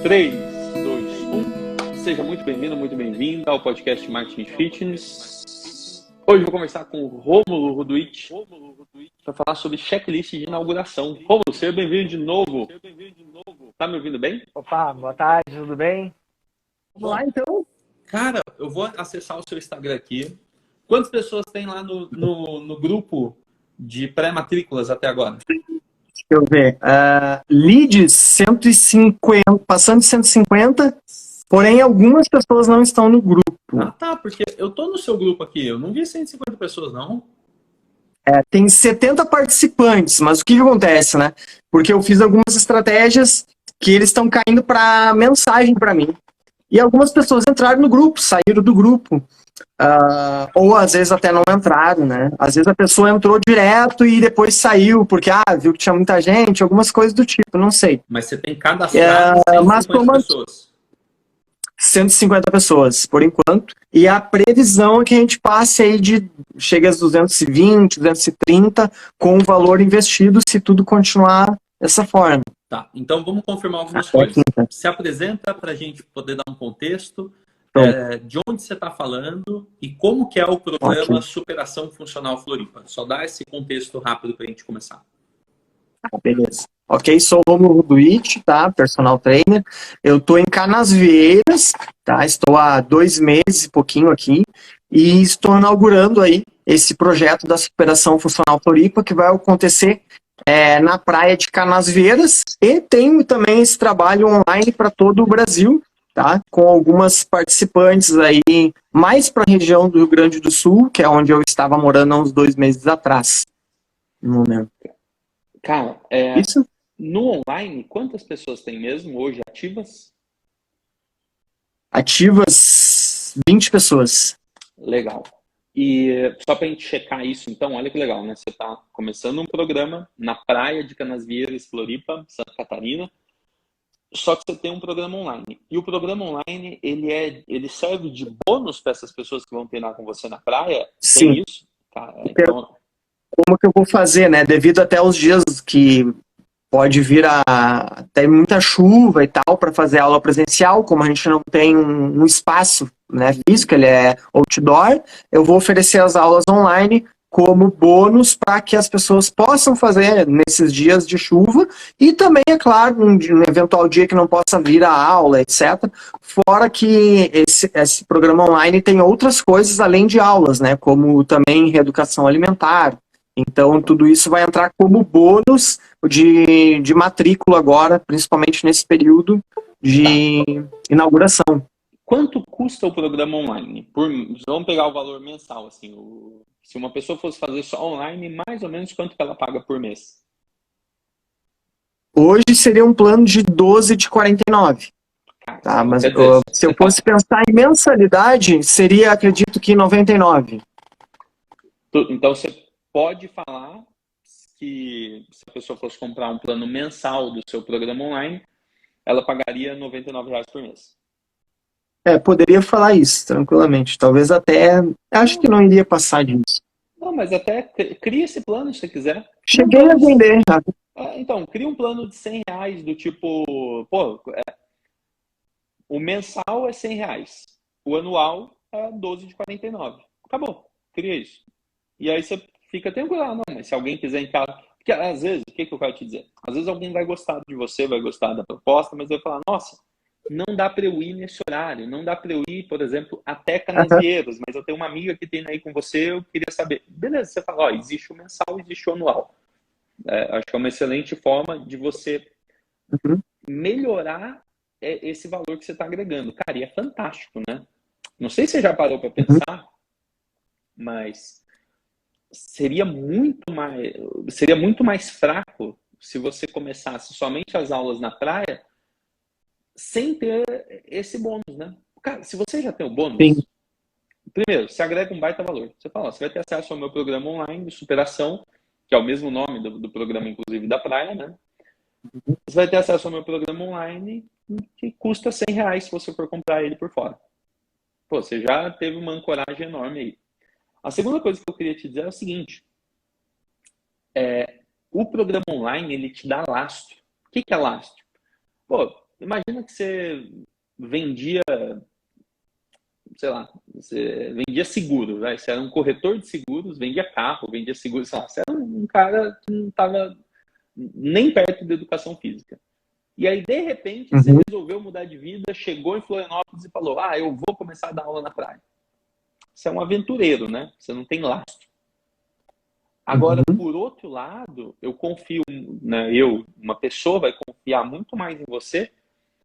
3, 2, 1. Seja muito bem-vindo, muito bem-vinda ao podcast Marketing Fitness. Hoje eu vou conversar com o Rômulo Ruduit para falar sobre checklist de inauguração. Rômulo, seja bem-vindo de novo. Tá me ouvindo bem? Opa, boa tarde, tudo bem? Vamos lá então. Cara, eu vou acessar o seu Instagram aqui. Quantas pessoas tem lá no grupo de pré-matrículas até agora? Deixa eu ver. Leads 150, passando de 150, porém algumas pessoas não estão no grupo. Ah, tá, porque eu tô no seu grupo aqui, eu não vi 150 pessoas, não. Tem 70 participantes, mas o que acontece, né? Porque eu fiz algumas estratégias que eles estão caindo para mensagem para mim. E algumas pessoas entraram no grupo, saíram do grupo. Ou às vezes até não entraram, né? Às vezes a pessoa entrou direto e depois saiu, porque viu que tinha muita gente, algumas coisas do tipo, não sei. Mas você tem cadastrado 150 pessoas. 150 pessoas, por enquanto. E a previsão é que a gente passe aí chega às 220, 230, com o valor investido, se tudo continuar dessa forma. Tá, então vamos confirmar algumas coisas. Se apresenta para a gente poder dar um contexto de onde você está falando e como que é o programa Superação Funcional Floripa. Só dá esse contexto rápido para a gente começar. Beleza. Ok, sou o Rômulo Ruduit, tá? Personal trainer. Eu estou em Canasvieiras, tá? Estou há 2 meses e pouquinho aqui e estou inaugurando aí esse projeto da Superação Funcional Floripa que vai acontecer na praia de Canasvieiras, e tenho também esse trabalho online para todo o Brasil, tá? Com algumas participantes aí, mais para a região do Rio Grande do Sul, que é onde eu estava morando há uns 2 meses atrás, no momento. Cara, Isso? No online, quantas pessoas tem mesmo hoje ativas? Ativas 20 pessoas. Legal. E só para a gente checar isso, então, olha que legal, né? Você está começando um programa na praia de Canasvieiras, Floripa, Santa Catarina, só que você tem um programa online. E o programa online, ele serve de bônus para essas pessoas que vão treinar com você na praia? Sim. Tem isso? Cara, então... Como que eu vou fazer, né? Devido até os dias que pode vir até muita chuva e tal para fazer aula presencial, como a gente não tem um espaço, né, físico, ele é outdoor, eu vou oferecer as aulas online como bônus para que as pessoas possam fazer nesses dias de chuva e também, é claro, um eventual dia que não possa vir a aula, etc. Fora que esse programa online tem outras coisas além de aulas, né, como também reeducação alimentar. Então, tudo isso vai entrar como bônus de matrícula agora, principalmente nesse período de inauguração. Quanto custa o programa online? Vamos pegar o valor mensal, assim. Se uma pessoa fosse fazer só online, mais ou menos quanto que ela paga por mês? Hoje seria um plano de 12 de 49. Tá, mas se eu fosse pensar em mensalidade, seria, acredito que 99. Então, você pode falar que se a pessoa fosse comprar um plano mensal do seu programa online, ela pagaria R$ 99 por mês. Poderia falar isso, tranquilamente. Talvez até, acho que não iria passar disso. Não, mas até cria esse plano se você quiser. Cheguei a vender já. Então, cria um plano de R$ 100 do tipo, o mensal é R$ 100, o anual é 12 de 49. Acabou, cria isso. E aí você fica tranquilo, não, mas se alguém quiser em casa... Porque às vezes, o que eu quero te dizer? Às vezes alguém vai gostar de você, vai gostar da proposta, mas vai falar, nossa, não dá para eu ir nesse horário, não dá para eu ir, por exemplo, até Canasvieiras, mas eu tenho uma amiga que tem aí com você, eu queria saber. Beleza, você fala, existe o mensal, existe o anual. Acho que é uma excelente forma de você melhorar esse valor que você está agregando. Cara, e é fantástico, né? Não sei se você já parou para pensar, mas seria muito mais fraco se você começasse somente as aulas na praia sem ter esse bônus, né? Cara, se você já tem o bônus, Sim. Primeiro, você agrega um baita valor. Você fala, você vai ter acesso ao meu programa online de superação, que é o mesmo nome do programa, inclusive, da praia, né? Você vai ter acesso ao meu programa online que custa R$ 100 se você for comprar ele por fora. Pô, você já teve uma ancoragem enorme aí. A segunda coisa que eu queria te dizer é o seguinte. O programa online, ele te dá lastro. O que é lastro? Pô, imagina que você vendia, sei lá, você vendia seguro, né? Você era um corretor de seguros, vendia carro, vendia seguro, sei lá, você era um cara que não estava nem perto da educação física. E aí, de repente, você Uhum. resolveu mudar de vida, chegou em Florianópolis e falou, eu vou começar a dar aula na praia. Você é um aventureiro, né? Você não tem lastro. Agora, Uhum. por outro lado, eu confio, né? Uma pessoa vai confiar muito mais em você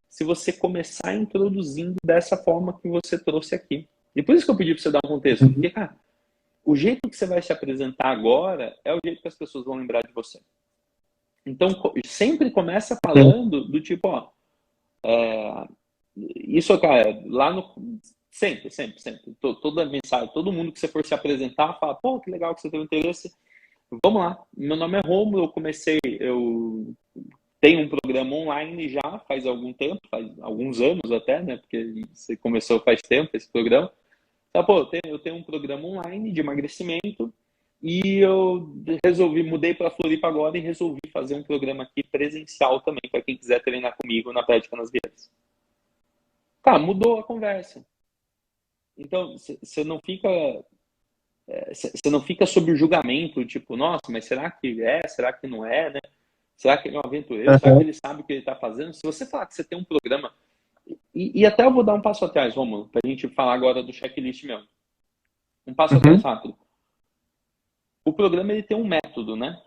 se você começar introduzindo dessa forma que você trouxe aqui. E por isso que eu pedi para você dar um contexto. Uhum. Porque, cara, o jeito que você vai se apresentar agora é o jeito que as pessoas vão lembrar de você. Então, sempre começa falando do tipo, isso, cara, lá no... Sempre. Toda mensagem, todo mundo que você for se apresentar, fala, pô, que legal que você teve interesse. Vamos lá, meu nome é Rômulo, eu tenho um programa online já faz algum tempo, faz alguns anos até, né? Porque você começou faz tempo esse programa. Então, pô, eu tenho um programa online de emagrecimento e eu mudei para Floripa agora e resolvi fazer um programa aqui presencial também, para quem quiser treinar comigo na Prática nas Vias. Tá, mudou a conversa. Então, você não fica sob o julgamento, tipo, nossa, mas será que é? Será que não é, né? Será que ele é um aventureiro? Será que Uhum. ele sabe o que ele está fazendo? Se você falar que você tem um programa, e até eu vou dar um passo atrás, Romulo, para a gente falar agora do checklist mesmo. Um passo atrás Uhum. rápido. O programa ele tem um método, né?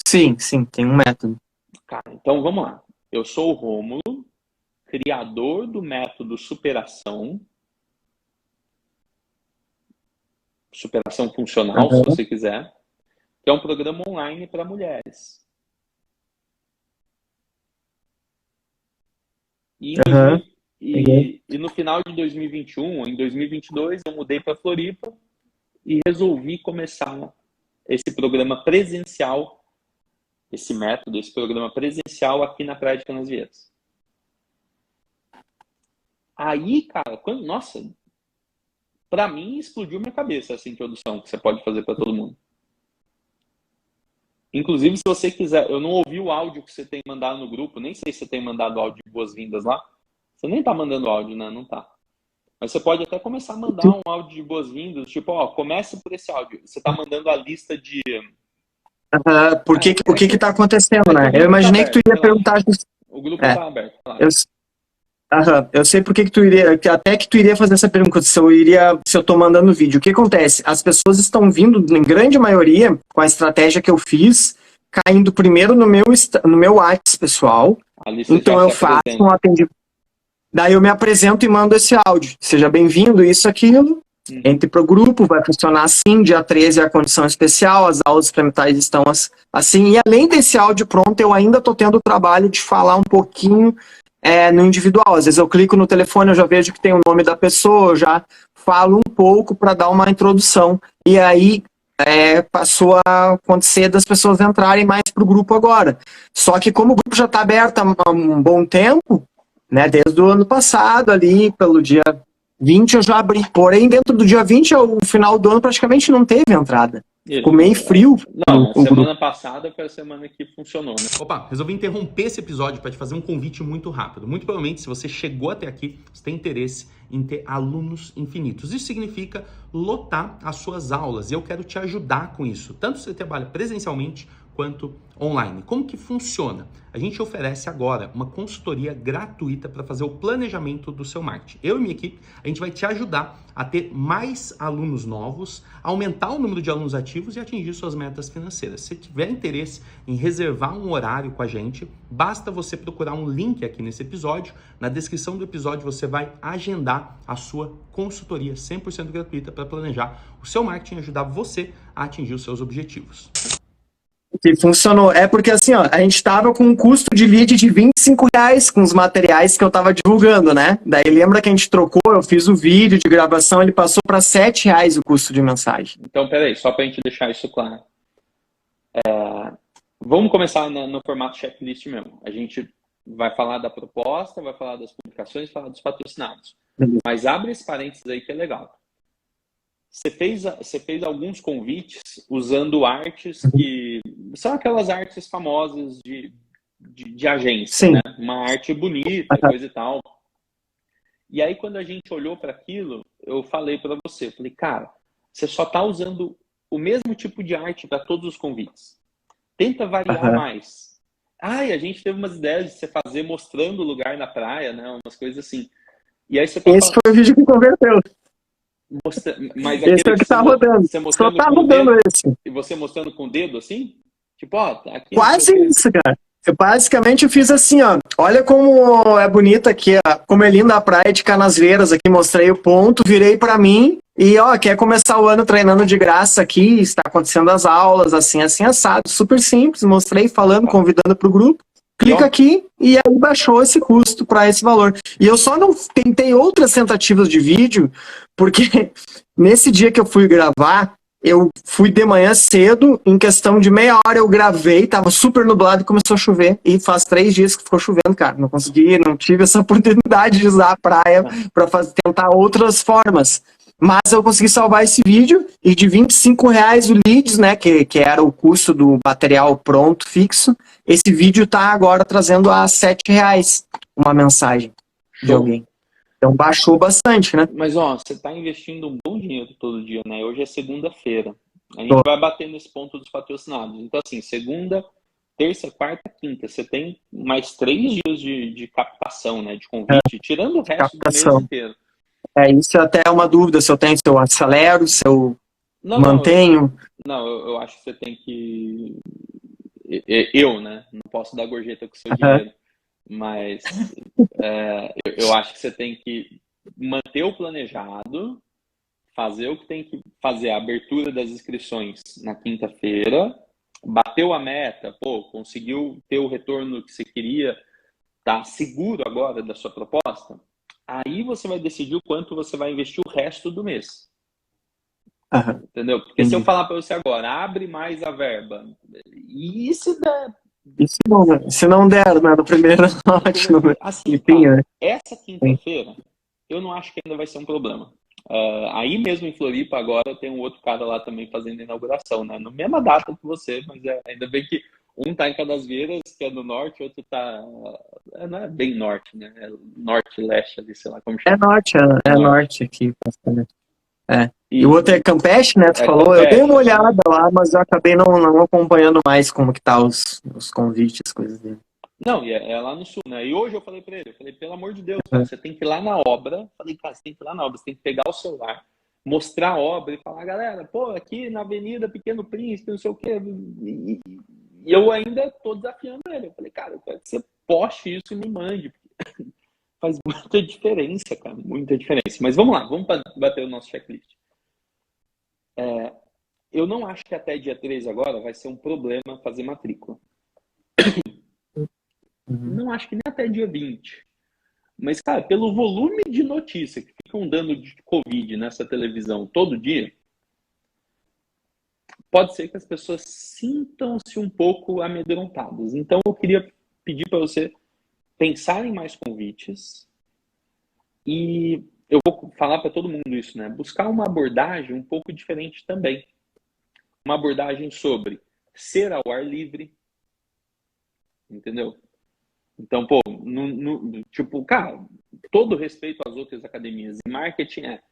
Sim, tem um método. Cara, então vamos lá. Eu sou o Rômulo, criador do método Superação Funcional, se Uhum. você quiser, que é um programa online para mulheres. E, em 2000, Uhum. Peguei. e no final de 2021, em 2022, eu mudei para Floripa e resolvi começar esse programa presencial, esse método, esse programa presencial aqui na Praia de Canasvieiras. Aí, cara, nossa, para mim explodiu minha cabeça essa introdução que você pode fazer para todo mundo. Inclusive, se você quiser, eu não ouvi o áudio que você tem mandado no grupo, nem sei se você tem mandado áudio de boas-vindas lá. Você nem tá mandando áudio, né? Não tá. Mas você pode até começar a mandar um áudio de boas-vindas, tipo, comece por esse áudio. Você tá mandando a lista de... O que que tá acontecendo, É que né? o Eu grupo tá imaginei que tu aberto, ia relaxa. perguntar. O grupo É, tá aberto, eu, relaxa. eu sei por que que tu iria, até que tu iria fazer essa pergunta, se eu tô mandando vídeo. O que acontece? As pessoas estão vindo, em grande maioria, com a estratégia que eu fiz, caindo primeiro no meu WhatsApp pessoal. Ali você já Então se eu faço um apresenta. atendimento. Daí eu me apresento e mando esse áudio. Seja bem-vindo, isso, aquilo. Uhum. Entre para o grupo, vai funcionar assim. Dia 13 é a condição especial, as aulas experimentais estão assim. E além desse áudio pronto, eu ainda estou tendo o trabalho de falar um pouquinho no individual. Às vezes eu clico no telefone, eu já vejo que tem o nome da pessoa, eu já falo um pouco para dar uma introdução. E aí passou a acontecer das pessoas entrarem mais para o grupo agora. Só que como o grupo já está aberto há um bom tempo, né, desde o ano passado, ali, pelo dia 20 eu já abri. Porém, dentro do dia 20, o final do ano praticamente não teve entrada. Ficou meio frio Não, a o grupo. semana passada foi a semana que funcionou, né? Opa, resolvi interromper esse episódio para te fazer um convite muito rápido. Muito provavelmente, se você chegou até aqui, você tem interesse em ter alunos infinitos. Isso significa lotar as suas aulas e eu quero te ajudar com isso. Tanto se você trabalha presencialmente quanto online. Como que funciona? A gente oferece agora uma consultoria gratuita para fazer o planejamento do seu marketing. Eu e minha equipe, a gente vai te ajudar a ter mais alunos novos, aumentar o número de alunos ativos e atingir suas metas financeiras. Se tiver interesse em reservar um horário com a gente, basta você procurar um link aqui nesse episódio. Na descrição do episódio você vai agendar a sua consultoria 100% gratuita para planejar o seu marketing e ajudar você a atingir os seus objetivos. Que funcionou. É porque assim, ó, a gente tava com um custo de lead de R$ 25 com os materiais que eu tava divulgando, né? Daí lembra que a gente trocou, eu fiz o vídeo de gravação, ele passou para R$ 7 o custo de mensagem. Então, peraí, só para a gente deixar isso claro. Vamos começar no formato checklist mesmo. A gente vai falar da proposta, vai falar das publicações, falar dos patrocinados. Mas abre esse parênteses aí que é legal. Você fez alguns convites usando artes que são aquelas artes famosas de de agência, Sim. né? Uma arte bonita, coisa e tal. E aí, quando a gente olhou para aquilo, eu falei para você, falei, cara, você só está usando o mesmo tipo de arte para todos os convites. Tenta variar mais. E a gente teve umas ideias de você fazer mostrando o lugar na praia, né? Umas coisas assim. E aí você tá Esse foi o vídeo que converteu. Mas Esse é o que tá rodando. você Só mostrando tá com o rodando dedo, esse. e você mostrando com o dedo assim? Tipo, ó, tá aqui. Quase isso, cara. Eu fiz assim, ó. Olha como é bonita aqui, ó. Como é linda a praia de Canasvieiras aqui. Mostrei o ponto, virei pra mim. E, ó, quer começar o ano treinando de graça aqui. Está acontecendo as aulas, assim, assim, assado. Super simples. Mostrei, falando, convidando pro grupo. Clica aqui e aí baixou esse custo para esse valor. E eu só não tentei outras tentativas de vídeo, porque nesse dia que eu fui gravar, eu fui de manhã cedo, em questão de meia hora eu gravei, tava super nublado e começou a chover. E faz 3 dias que ficou chovendo, cara. Não consegui, não tive essa oportunidade de usar a praia para tentar outras formas. Mas eu consegui salvar esse vídeo e de R$ 25 o leads, né, que era o custo do material pronto, fixo, esse vídeo tá agora trazendo a R$ 7 uma mensagem de alguém. Então baixou bastante, né? Mas, ó, você tá investindo um bom dinheiro todo dia, né? Hoje é segunda-feira. A gente vai bater nesse ponto dos patrocinados. Então, assim, segunda, terça, quarta, quinta. Você tem mais 3 dias de captação, né? De convite, tirando o resto do mês inteiro. Isso até é uma dúvida, se eu acelero, se eu mantenho. Eu acho que você tem que... Eu, né? Não posso dar gorjeta com o seu dinheiro. Mas eu acho que você tem que manter o planejado, fazer o que tem que fazer, a abertura das inscrições na quinta-feira, bateu a meta, conseguiu ter o retorno que você queria, tá seguro agora da sua proposta, aí você vai decidir o quanto você vai investir o resto do mês. Entendeu? Porque se eu falar para você agora, abre mais a verba, e se der... Se não der, né, no primeiro lote, assim, essa quinta-feira, eu não acho que ainda vai ser um problema. Aí mesmo em Floripa, agora tem um outro cara lá também fazendo inauguração, né? Na mesma data que você, mas ainda bem que um tá em Canasvieiras, que é no norte, outro tá... não é bem norte, né? É norte, leste ali, sei lá como chama. É norte aqui. E o outro é Campeche, né? Tu falou. Campeche, eu dei uma olhada lá, mas eu acabei não acompanhando mais como que tá os convites, coisas dele. Não, e é lá no sul, né? E hoje eu falei pra ele, pelo amor de Deus, cara, você tem que ir lá na obra. Falei, cara, você tem que ir lá na obra, você tem que pegar o celular, mostrar a obra e falar, galera, aqui na Avenida Pequeno Príncipe, não sei o quê. E eu ainda tô desafiando ele. Eu falei, cara, eu quero que você poste isso e me mande. Faz muita diferença, cara, muita diferença. Mas vamos lá, vamos bater o nosso checklist. Eu não acho que até dia 3 agora vai ser um problema fazer matrícula. Não acho que nem até dia 20. Mas, cara, pelo volume de notícia que ficam dando de Covid nessa televisão todo dia, pode ser que as pessoas sintam-se um pouco amedrontadas. Então, eu queria pedir para você pensar em mais convites e eu vou falar para todo mundo isso, né? Buscar uma abordagem um pouco diferente também. Uma abordagem sobre ser ao ar livre, entendeu? Então, tipo, cara, todo respeito às outras academias. E marketing é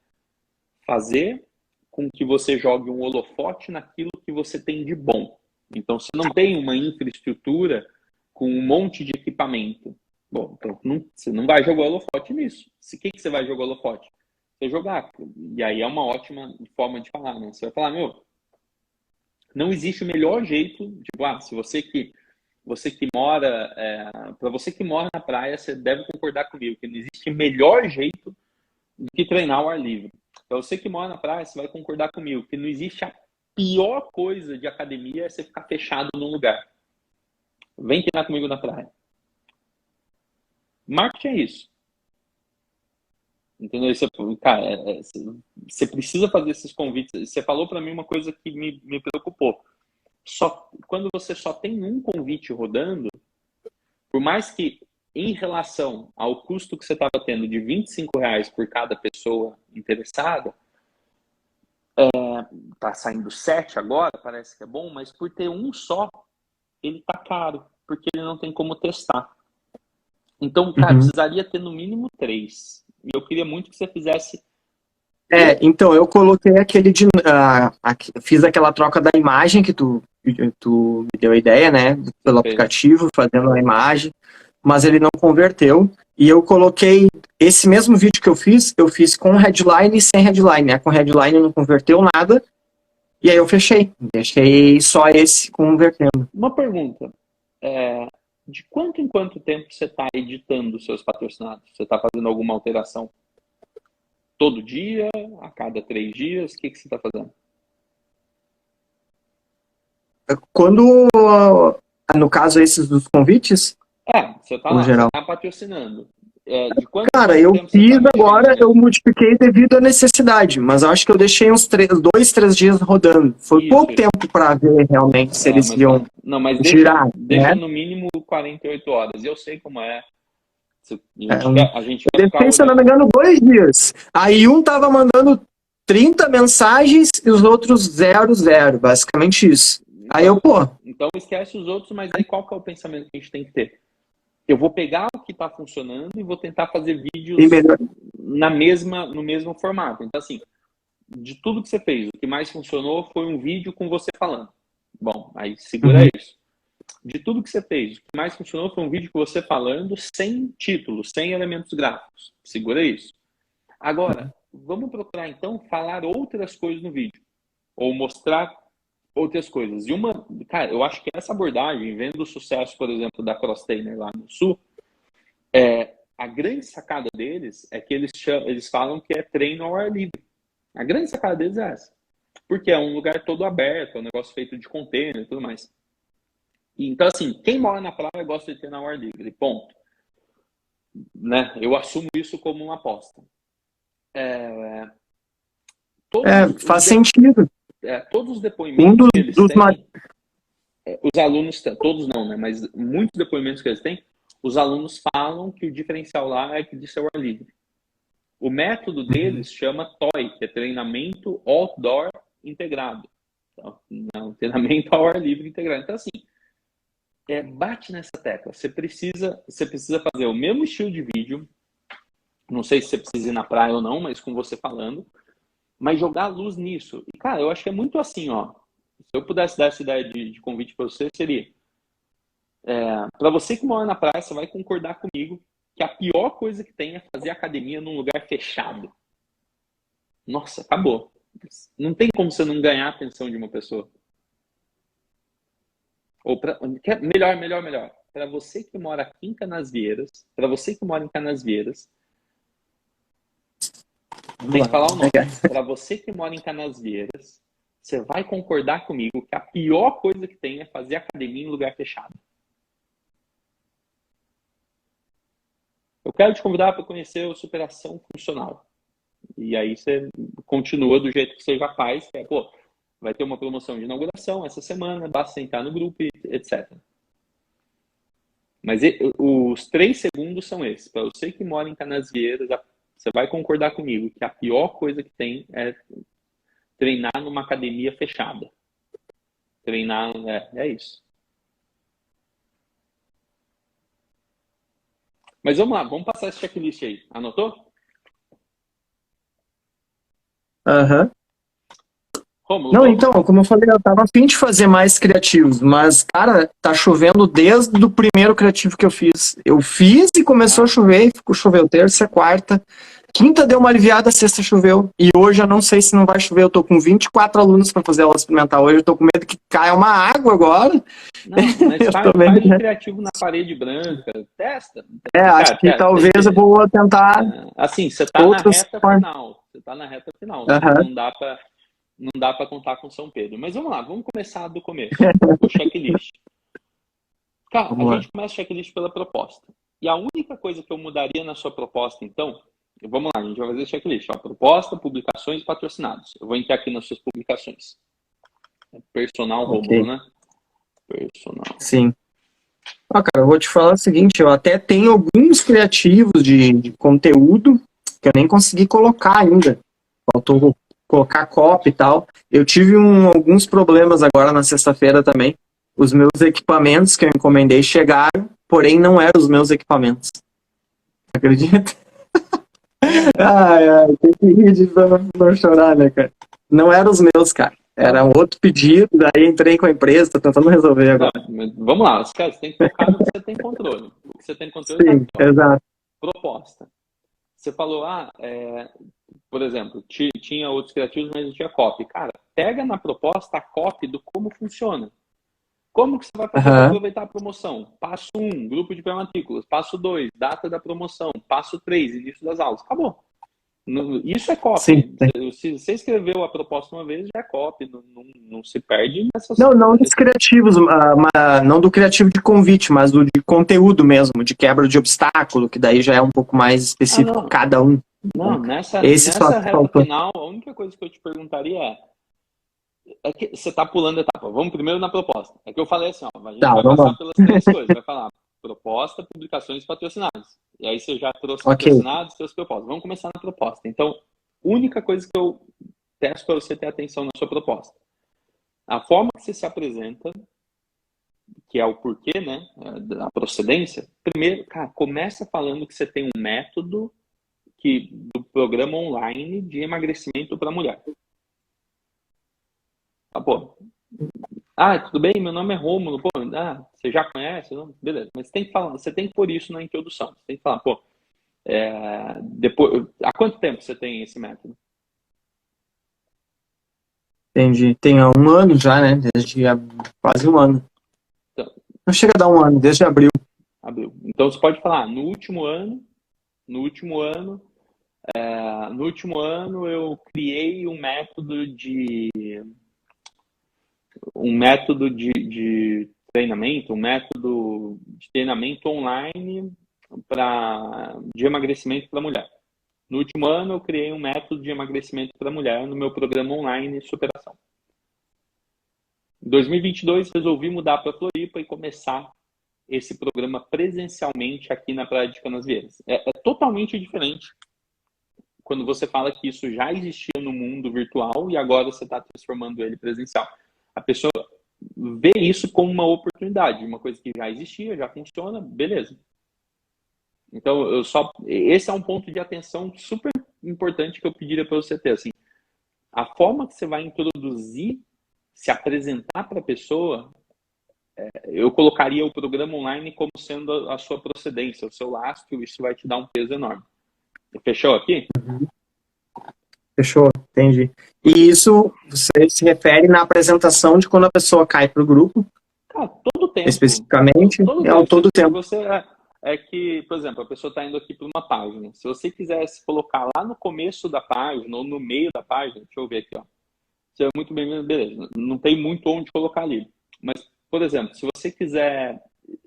fazer com que você jogue um holofote naquilo que você tem de bom. Então, você não tem uma infraestrutura com um monte de equipamento. Bom, então você não vai jogar holofote nisso. O que você vai jogar holofote? Você jogar. E aí é uma ótima forma de falar, né? Você vai falar, não existe o melhor jeito, tipo, se você que mora, para você que mora na praia, você deve concordar comigo que não existe melhor jeito do que treinar ao ar livre. Para você que mora na praia, você vai concordar comigo que não existe a pior coisa de academia é você ficar fechado num lugar. Vem treinar comigo na praia. Marketing é isso. Entendeu? Cara, você precisa fazer esses convites. Você falou para mim uma coisa que me preocupou. Quando você só tem um convite rodando, por mais que em relação ao custo que você estava tendo de R$ 25 por cada pessoa interessada, tá saindo 7 agora, parece que é bom, mas por ter um só, ele tá caro. porque ele não tem como testar. Então, cara, precisaria ter no mínimo 3. E eu queria muito que você fizesse. Então, eu coloquei fiz aquela troca da imagem que tu me deu a ideia, né? Pelo aplicativo, fazendo a imagem, mas ele não converteu. E eu coloquei esse mesmo vídeo que eu fiz com headline e sem headline, né? Com headline não converteu nada, e aí eu fechei. Deixei só esse convertendo. Uma pergunta. De quanto em quanto tempo você está editando os seus patrocinados? Você está fazendo alguma alteração? Todo dia? A cada 3 dias? O que você está fazendo? Quando, no caso, esses dos convites? Você está lá, você está patrocinando. Cara, eu fiz agora, eu modifiquei devido à necessidade, mas eu acho que eu deixei uns 2, 3 dias rodando. Foi pouco tempo para ver realmente se eles iam girar. Deixa no mínimo 48 horas. Eu sei como é. A gente eu deixei, se eu não me engano, 2 dias. Aí um tava mandando 30 mensagens e os outros 0, basicamente isso. Aí eu, Então esquece os outros, mas aí qual que é o pensamento que a gente tem que ter? Eu vou pegar o que está funcionando e vou tentar fazer vídeos no mesmo formato. Então, assim, de tudo que você fez, o que mais funcionou foi um vídeo com você falando. Bom, aí segura isso. De tudo que você fez, o que mais funcionou foi um vídeo com você falando sem título, sem elementos gráficos. Segura isso. Agora, vamos procurar, então, falar outras coisas no vídeo. Ou mostrar outras coisas. Cara, eu acho que essa abordagem, vendo o sucesso, por exemplo, da Crosstainer lá no Sul, a grande sacada deles é que eles falam que é treino ao ar livre. A grande sacada deles é essa. Porque é um lugar todo aberto, é um negócio feito de container e tudo mais. Então, assim, quem mora na praia gosta de treinar ao ar livre, ponto. Né? Eu assumo isso como uma aposta. Faz sentido. Todos os depoimentos que eles têm, os alunos, todos não, né? Mas muitos depoimentos que eles têm, os alunos falam que o diferencial lá é que de ser ao ar livre. O método deles chama TOI, que é treinamento outdoor integrado. Então, treinamento ao ar livre integrado. Então, assim, bate nessa tecla. Você precisa fazer o mesmo estilo de vídeo. Não sei se você precisa ir na praia ou não, mas com você falando. Mas jogar luz nisso. E, cara, eu acho que é muito assim, ó. Se eu pudesse dar essa ideia de convite para você, seria... para você que mora na praia, você vai concordar comigo que a pior coisa que tem é fazer academia num lugar fechado. Nossa, acabou. Não tem como você não ganhar a atenção de uma pessoa. Ou melhor. Para você que mora aqui em Canasvieiras, tem que falar o nome. Para você que mora em Canasvieiras, você vai concordar comigo que a pior coisa que tem é fazer academia em lugar fechado. Eu quero te convidar para conhecer o Superação Funcional. E aí você continua do jeito que você já faz. Vai ter uma promoção de inauguração essa semana, basta entrar no grupo, etc. Mas os 3 segundos são esses. Para você que mora em Canasvieiras, você vai concordar comigo que a pior coisa que tem é treinar numa academia fechada. Treinar, é isso. Mas vamos lá, vamos passar esse checklist aí. Anotou? Não, então, como eu falei, eu tava a fim de fazer mais criativos, mas, cara, tá chovendo desde o primeiro criativo que eu fiz. Eu fiz e começou a chover, choveu terça, quarta, quinta deu uma aliviada, sexta choveu, e hoje eu não sei se não vai chover, eu tô com 24 alunos para fazer aula experimental hoje, eu tô com medo que caia uma água agora. Não, mas faz um criativo na parede branca, testa. Acho que talvez eu vou tentar... assim, você tá na reta final, não dá para contar com São Pedro. Mas vamos lá, vamos começar do começo. O checklist. Cara, a gente começa o checklist pela proposta. E a única coisa que eu mudaria na sua proposta, então, vamos lá, a gente vai fazer o checklist. Proposta, publicações e patrocinados. Eu vou entrar aqui nas suas publicações. Personal robô, né? Personal. Sim. Cara, eu vou te falar o seguinte, eu até tenho alguns criativos de conteúdo que eu nem consegui colocar ainda. Faltou colocar copy e tal. Eu tive alguns problemas agora na sexta-feira também. os meus equipamentos que eu encomendei chegaram, porém não eram os meus equipamentos. Acredita? Ai, tem que rir de não chorar, né, cara? Não eram os meus, cara. Era um outro pedido, daí entrei com a empresa, tô tentando resolver agora. Vamos lá, cara, você tem que focar no que você tem controle. O que você tem controle Sim, tá aqui, exato. proposta. Você falou, por exemplo, tinha outros criativos, mas não tinha copy. Cara, pega na proposta a copy do como funciona. Como que você vai fazer para aproveitar a promoção? Passo 1, grupo de pré-matrículas. Passo 2, data da promoção. Passo 3, início das aulas. Acabou. Isso é copy. Sim, sim. Se você escreveu a proposta uma vez, já é copy. Não se perde nessas... Não dos criativos, não do criativo de convite, mas do de conteúdo mesmo, de quebra de obstáculo, que daí já é um pouco mais específico cada um. Não, nessa reta final, a única coisa que eu te perguntaria é que você está pulando etapa. Vamos primeiro na proposta. É que eu falei assim, a gente vai passar pelas 3 coisas. Vai falar proposta, publicações e patrocinados. E aí você já trouxe patrocinados, trouxe proposta. Vamos começar na proposta. Então, única coisa que eu peço para você ter atenção na sua proposta. A forma que você se apresenta, que é o porquê, né? A procedência. Primeiro, cara, começa falando que você tem um método do programa online de emagrecimento para mulher. Pô. Tudo bem, meu nome é Rômulo. Pô, você já conhece? Não? Beleza. Mas você tem que pôr isso na introdução. Você tem que falar, depois, há quanto tempo você tem esse método? Entendi. Tem há 1 ano já, né? Desde quase 1 ano. Então, não chega a dar 1 ano, desde abril. Então você pode falar, no último ano eu criei um método de treinamento, um método de treinamento online de emagrecimento para mulher. No último ano eu criei um método de emagrecimento para mulher no meu programa online Superação. Em 2022 resolvi mudar para Floripa e começar esse programa presencialmente aqui na Praia de Canasvieiras. É totalmente diferente quando você fala que isso já existia no mundo virtual e agora você está transformando ele presencial. A pessoa vê isso como uma oportunidade, uma coisa que já existia, já funciona, beleza. Então, esse é um ponto de atenção super importante que eu pediria para você ter. Assim, a forma que você vai introduzir, se apresentar para a pessoa, eu colocaria o programa online como sendo a sua procedência, o seu lastro, isso vai te dar um peso enorme. Fechou aqui? Fechou, entendi. E isso você se refere na apresentação de quando a pessoa cai para o grupo? Todo tempo. Especificamente? Todo tempo. É que, por exemplo, a pessoa está indo aqui para uma página. Se você quisesse colocar lá no começo da página ou no meio da página, deixa eu ver aqui, ó. Você é muito bem, beleza. Não tem muito onde colocar ali. Mas, por exemplo, se você quiser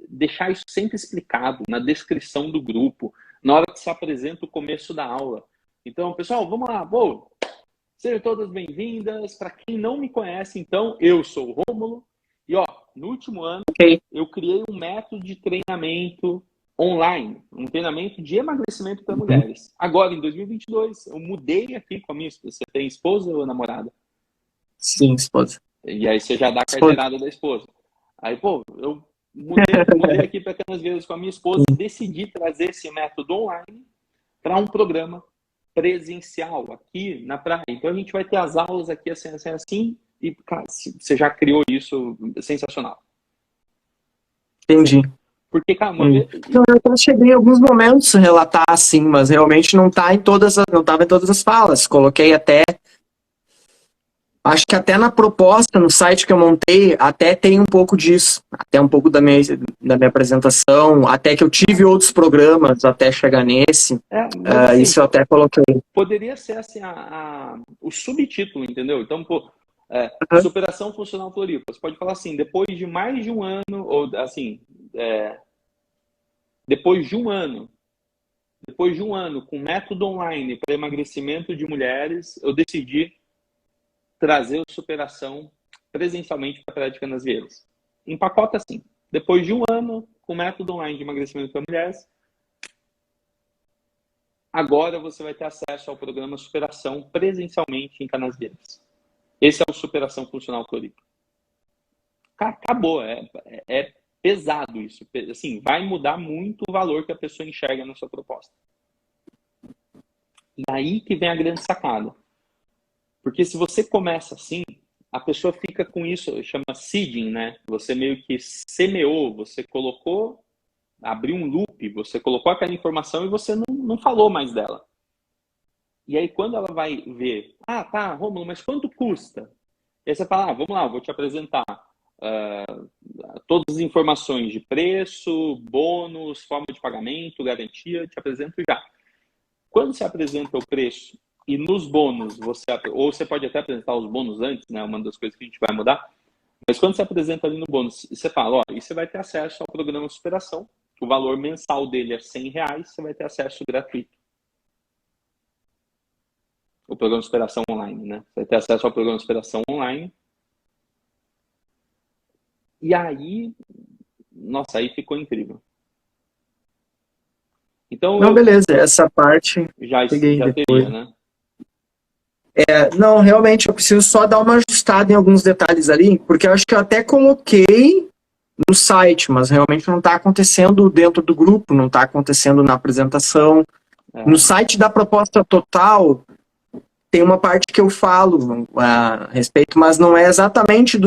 deixar isso sempre explicado na descrição do grupo, na hora que se apresenta o começo da aula. Então, pessoal, vamos lá. Sejam todas bem-vindas. Para quem não me conhece, então, eu sou o Rômulo. E, no último ano, eu criei um método de treinamento online, um treinamento de emagrecimento para mulheres. Agora, em 2022, eu mudei aqui com a minha esposa. Você tem esposa ou namorada? Sim, esposa. E aí você já dá a carteirada da esposa. Aí, eu mudei aqui para Canasvieiras com a minha esposa e decidi trazer esse método online para um programa presencial aqui na praia. Então, a gente vai ter as aulas aqui assim, e, cara, você já criou isso, sensacional. Entendi. Porque, cara, eu cheguei em alguns momentos a relatar assim, mas realmente não estava em todas as falas. Coloquei acho que até na proposta, no site que eu montei, até tem um pouco disso. Até um pouco da minha apresentação, até que eu tive outros programas até chegar nesse. Assim, isso eu até coloquei. Poderia ser assim, o subtítulo, entendeu? Então, Superação Funcional Floripa. Você pode falar assim, depois de mais de 1 ano, ou assim, depois de um ano com método online para emagrecimento de mulheres, eu decidi trazer o Superação presencialmente para a Praia de Canasvieiras. Empacota assim, depois de 1 ano com método online de emagrecimento para mulheres, agora você vai ter acesso ao programa Superação presencialmente em Canasvieiras. Esse é o Superação Funcional Floripa. acabou. É pesado isso. Assim, vai mudar muito o valor que a pessoa enxerga na sua proposta. E aí que vem a grande sacada. Porque se você começa assim, a pessoa fica com isso, chama seeding, né? Você meio que semeou, você colocou, abriu um loop, você colocou aquela informação e você não falou mais dela. E aí quando ela vai ver, tá, Rômulo, mas quanto custa? E aí você fala, vamos lá, vou te apresentar todas as informações de preço, bônus, forma de pagamento, garantia, te apresento já. Quando você apresenta o preço e nos bônus, ou você pode até apresentar os bônus antes, né? Uma das coisas que a gente vai mudar. Mas quando você apresenta ali no bônus, você fala, e você vai ter acesso ao programa de superação, que o valor mensal dele é R$100, você vai ter acesso gratuito. O programa de superação online, né? Você vai ter acesso ao programa de superação online. E aí, nossa, aí ficou incrível. Então, Não, beleza, essa parte já peguei depois. teria, né? Não, realmente eu preciso só dar uma ajustada em alguns detalhes ali, porque eu acho que eu até coloquei no site, mas realmente não está acontecendo dentro do grupo, não está acontecendo na apresentação. No site da proposta total, tem uma parte que eu falo a respeito, mas não é exatamente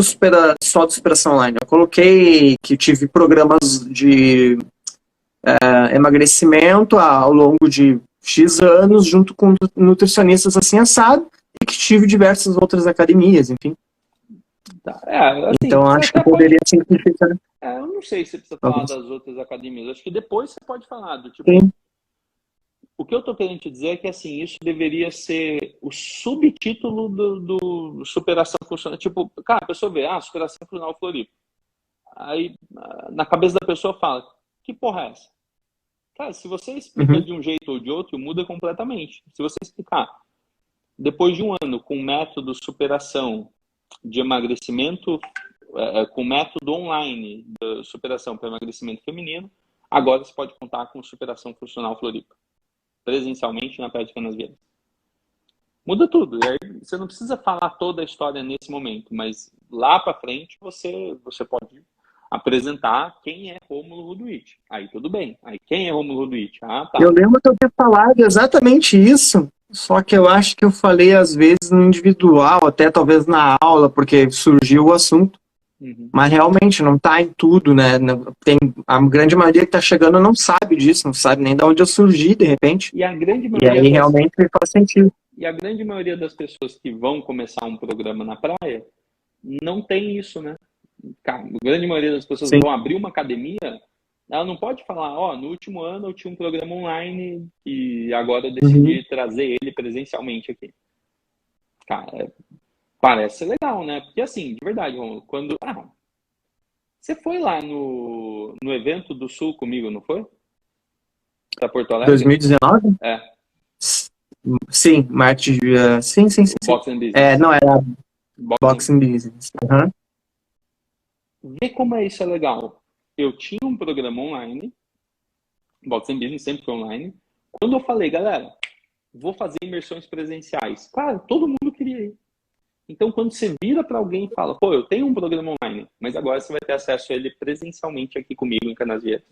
só do Superação Online. Eu coloquei que tive programas de emagrecimento ao longo de X anos, junto com nutricionistas assim assado, e que tive diversas outras academias, enfim. Tá. Assim, então acho que poderia simplificar. Eu não sei se você precisa falar das outras academias. Acho que depois você pode falar do tipo. Sim. O que eu estou querendo te dizer é que assim, isso deveria ser o subtítulo do Superação Funcional. Tipo, cara, a pessoa vê, Superação Funcional Floripa. Aí, na cabeça da pessoa fala, que porra é essa? Cara, se você explica de um jeito ou de outro, muda completamente. Se você explicar, depois de um ano com método superação de emagrecimento, com método online de superação para emagrecimento feminino, agora você pode contar com Superação Funcional Floripa. Presencialmente na Praia de Canasvieiras. Muda tudo. E aí você não precisa falar toda a história nesse momento, mas lá para frente você pode apresentar quem é Rômulo Ruduit. Aí tudo bem. Aí quem é Rômulo Ruduit? Tá. Eu lembro que eu tinha falado exatamente isso, só que eu acho que eu falei às vezes no individual, até talvez na aula, porque surgiu o assunto. Mas realmente não está em tudo, né? Tem, a grande maioria que está chegando não sabe disso, não sabe nem de onde eu surgi, de repente. E a grande maioria aí realmente faz sentido. E a grande maioria das pessoas que vão começar um programa na praia não tem isso, né? A grande maioria das pessoas que vão abrir uma academia, ela não pode falar, no último ano eu tinha um programa online e agora eu decidi trazer ele presencialmente aqui. Cara, parece legal, né? Porque assim, de verdade, quando... você foi lá no evento do Sul comigo, não foi? Pra Porto Alegre? 2019? Sim, marketing... sim. Boxing Business. Não, era Boxing Business. Vê como isso é legal. Eu tinha um programa online, Boxing Business sempre foi online. Quando eu falei, galera, vou fazer imersões presenciais. Cara, todo mundo queria ir. Então, quando você vira para alguém e fala, eu tenho um programa online, mas agora você vai ter acesso a ele presencialmente aqui comigo em Canasvieiras.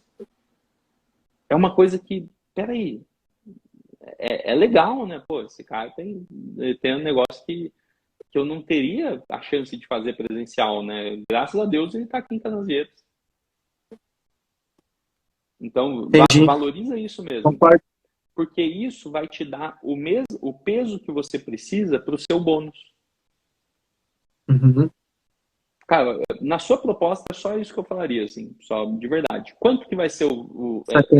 É uma coisa que, peraí, é legal, né? Esse cara tem um negócio que eu não teria a chance de fazer presencial, né? Graças a Deus ele está aqui em Canasvieiras. Então, valoriza isso mesmo. Concordo. Porque isso vai te dar o peso que você precisa para o seu bônus. Cara, na sua proposta é só isso que eu falaria, assim, só de verdade. Quanto que vai ser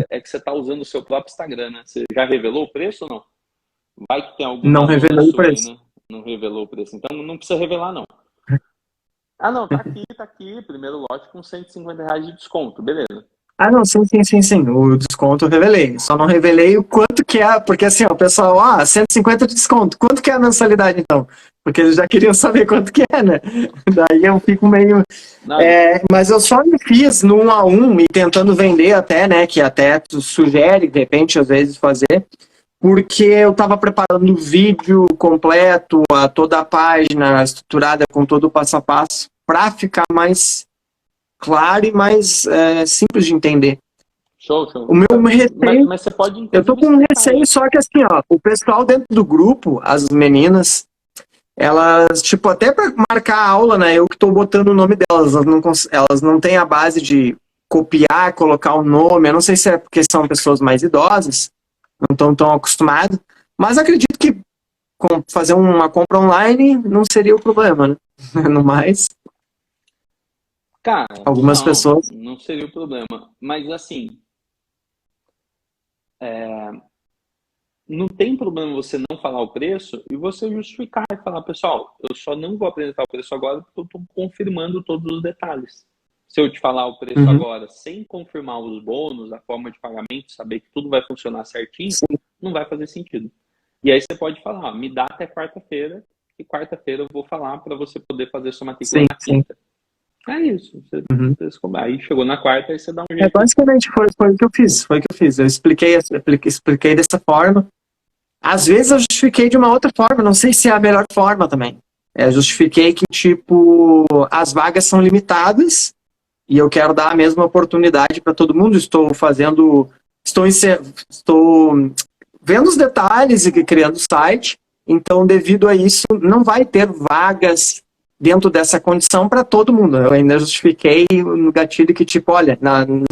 é que você está usando o seu próprio Instagram, né? Você já revelou o preço ou não? Vai que tem algum... Não revelei o preço. Aí, né? Não revelou o preço, então não precisa revelar, não. Não, tá aqui, primeiro lote com R$150 de desconto, beleza. Não, sim. O desconto eu revelei. Só não revelei o quanto que é, porque assim, o pessoal, 150 de desconto. Quanto que é a mensalidade, então? Porque eles já queriam saber quanto que é, né? Daí eu fico meio... mas eu só me fiz no 1 a 1 e tentando vender até, né? Que até tu sugere, de repente, às vezes, fazer. Porque eu estava preparando o vídeo completo, toda a página estruturada com todo o passo a passo, para ficar mais claro e mais simples de entender. Show. O meu receio... Mas você pode... Eu tô com um receio, só que assim, ó, o pessoal dentro do grupo, as meninas, elas, tipo, até para marcar a aula, né, eu que tô botando o nome delas, elas não têm a base de copiar, colocar o nome, eu não sei se é porque são pessoas mais idosas, não estão tão acostumadas, mas acredito que fazer uma compra online não seria o problema, né, no mais. Cara, algumas pessoas... Não seria o problema, mas assim... não tem problema você não falar o preço e você justificar e falar, pessoal, eu só não vou apresentar o preço agora porque eu estou confirmando todos os detalhes. Se eu te falar o preço agora sem confirmar os bônus, a forma de pagamento, saber que tudo vai funcionar certinho, não vai fazer sentido. E aí você pode falar, me dá até quarta-feira, e quarta-feira eu vou falar para você poder fazer sua matrícula na quinta. É isso. Aí chegou na quarta, aí você dá um jeito. Basicamente foi o que eu fiz. Eu expliquei dessa forma. Às vezes eu justifiquei de uma outra forma, não sei se é a melhor forma também. Eu justifiquei que, tipo, as vagas são limitadas e eu quero dar a mesma oportunidade para todo mundo. Estou vendo os detalhes e criando o site, então, devido a isso, não vai ter vagas dentro dessa condição para todo mundo. Eu ainda justifiquei no gatilho que, tipo, olha,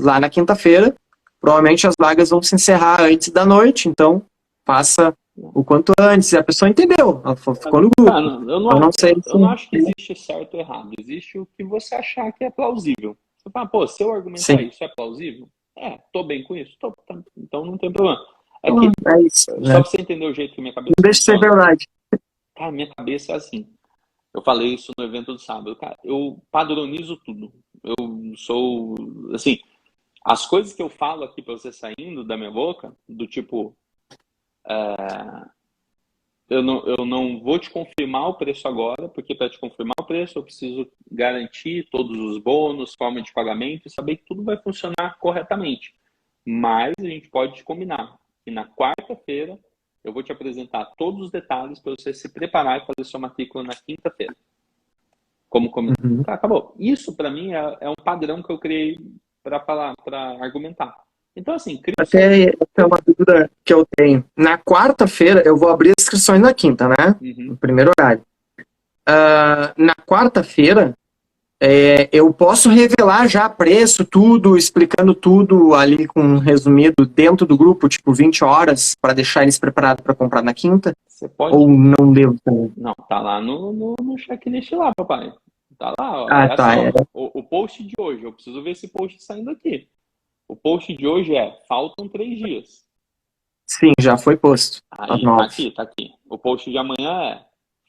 lá na quinta-feira, provavelmente as vagas vão se encerrar antes da noite, então faça o quanto antes. E a pessoa entendeu, ela ficou no grupo. Eu não acho que existe certo ou errado, existe o que você achar que é plausível. Você fala, pô, se eu argumentar isso é plausível? Tô bem com isso? Então não tem problema. É isso, né? Só pra você entender o jeito que minha cabeça não deixa de ser verdade. Cara, minha cabeça é assim. Eu falei isso no evento do sábado, cara. Eu padronizo tudo. Eu sou, assim, as coisas que eu falo aqui pra você saindo da minha boca, do tipo, eu não vou te confirmar o preço agora, porque para te confirmar o preço eu preciso garantir todos os bônus, forma de pagamento e saber que tudo vai funcionar corretamente. Mas a gente pode combinar que na quarta-feira eu vou te apresentar todos os detalhes para você se preparar e fazer sua matrícula na quinta-feira. Como combinado. Acabou. Isso, para mim, é um padrão que eu criei para falar, para argumentar. Então, assim... Até é uma dúvida que eu tenho. Na quarta-feira, eu vou abrir as inscrições na quinta, né? No primeiro horário. Na quarta-feira, eu posso revelar já preço, tudo, explicando tudo ali com um resumido dentro do grupo, tipo 20 horas, para deixar eles preparados para comprar na quinta? Você pode... Ou não devo também? Não, tá lá no checklist lá, papai. Tá lá, ó. O post de hoje, eu preciso ver esse post saindo aqui. O post de hoje faltam 3 dias. Sim, já foi posto. Aí, tá aqui. O post de amanhã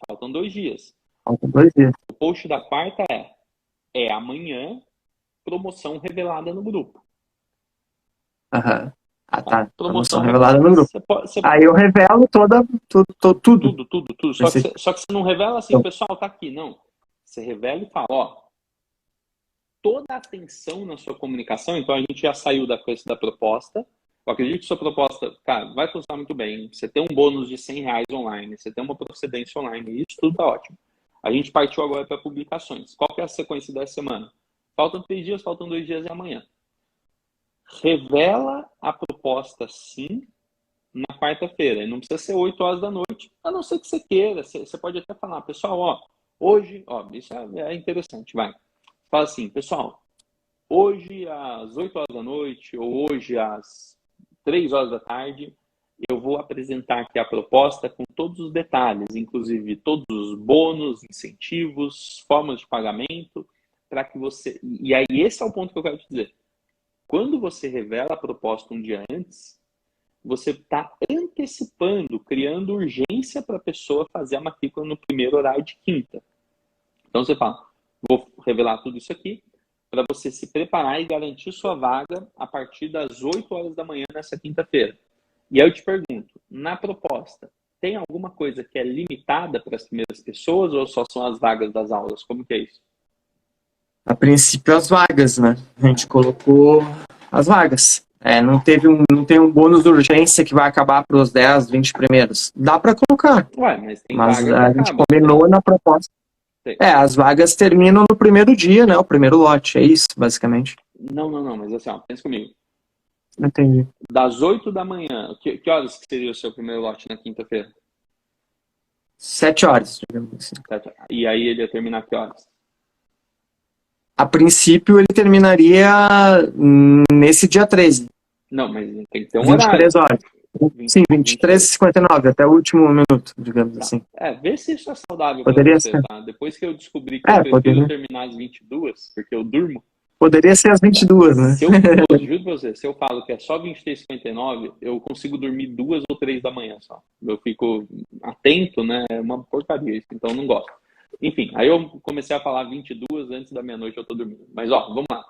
faltam 2 dias. Faltam 2 dias. O post da quarta é amanhã, promoção revelada no grupo. Tá. Promoção revelada no grupo. Aí eu revelo tudo. Tudo. Só que você não revela assim, pessoal, tá aqui, não. Você revela e fala, ó, toda a atenção na sua comunicação, então a gente já saiu da proposta. Eu acredito que sua proposta, cara, vai funcionar muito bem. Você tem um bônus de R$100 online, você tem uma procedência online, isso tudo tá ótimo. A gente partiu agora para publicações. Qual que é a sequência da semana? Faltam 3 dias, faltam 2 dias e amanhã. Revela a proposta, sim, na quarta-feira. E não precisa ser 8 horas da noite, a não ser que você queira. Você pode até falar, pessoal, ó, hoje, ó, isso é interessante, vai. Fala assim, pessoal, hoje às 8 horas da noite ou hoje às 3 horas da tarde, eu vou apresentar aqui a proposta com todos os detalhes, inclusive todos os bônus, incentivos, formas de pagamento, para que você... E aí esse é o ponto que eu quero te dizer. Quando você revela a proposta um dia antes, você está antecipando, criando urgência para a pessoa fazer a matrícula no primeiro horário de quinta. Então você fala, vou revelar tudo isso aqui para você se preparar e garantir sua vaga a partir das 8 horas da manhã nessa quinta-feira. E aí eu te pergunto, na proposta, tem alguma coisa que é limitada para as primeiras pessoas ou só são as vagas das aulas? Como que é isso? A princípio, as vagas, né? A gente colocou as vagas. Não tem um bônus de urgência que vai acabar para os 10, 20 primeiros. Dá para colocar. Mas tem mas vaga a gente combinou na proposta. As vagas terminam no primeiro dia, né? O primeiro lote, é isso, basicamente. Não, mas assim, ó, pensa comigo. Entendi. Das 8 da manhã, que horas que seria o seu primeiro lote na quinta-feira? 7 horas, digamos assim. E aí ele ia terminar que horas? A princípio, ele terminaria nesse dia 13. Não, mas tem que ter um 23 horário. horas. Sim, 23h59, até o último minuto, digamos assim. Vê se isso é saudável Poderia pra você, ser. tá? Depois que eu descobri que eu prefiro terminar às 22, porque eu durmo. Poderia ser às 22, né? Eu juro pra você, se eu falo que é só 23h59, eu consigo dormir 2 ou 3 da manhã só. Eu fico atento, né? É uma porcaria isso, então eu não gosto. Enfim, aí eu comecei a falar 22, antes da meia-noite eu tô dormindo. Mas ó, vamos lá.